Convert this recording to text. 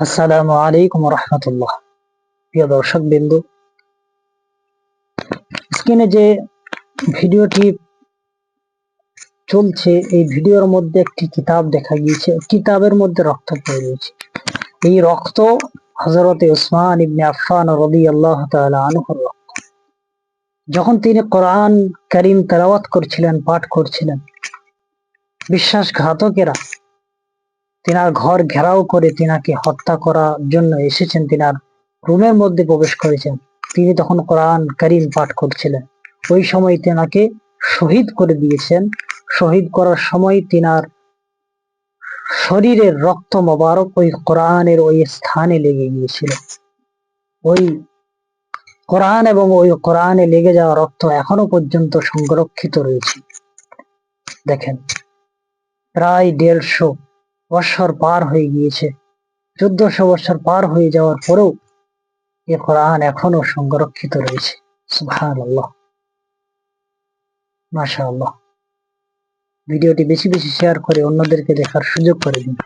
আসসালামু আলাইকুম রহমতুল্লাহ। প্রিয় দর্শক বিন্দু, স্ক্রিনে যে ভিডিওটি চলছে এই ভিডিওর মধ্যে একটি কিতাব দেখা গিয়েছে। কিতাবের মধ্যে রক্ত পড়ে রয়েছে। এই রক্ত হযরতে উসমান ইবনে আফফান রাদিয়াল্লাহু তাআলা আনহুর রক্ত। যখন তিনি কোরআন কারীম তেলাওয়াত করছিলেন, পাঠ করছিলেন, বিশ্বাসঘাতকেরা তিনার ঘর ঘেরাও করে তিনাকে হত্যা করার জন্য এসেছেন। তিনার রুমের মধ্যে প্রবেশ করেছেন। তিনি তখন কোরআন কারীম পাঠ করছিলেন। ওই সময় তিনাকে শহীদ করে দিয়েছেন। শহীদ করার সময় তিনার শরীরের রক্ত মোবারক ওই কোরআনের ওই স্থানে লেগে গিয়েছিল। ওই কোরআন এবং ওই কোরআনে লেগে যাওয়া রক্ত এখনো পর্যন্ত সংরক্ষিত রয়েছে। দেখেন, প্রায় 150 বছর পার হয়ে গিয়েছে। 1400 বছর পার হয়ে যাওয়ার পরেও এ কোরআন এখনো সংরক্ষিত রয়েছে। সুবহানাল্লাহ, মাশাআল্লাহ। ভিডিওটি বেশি বেশি শেয়ার করে অন্যদেরকে দেখার সুযোগ করে দিন।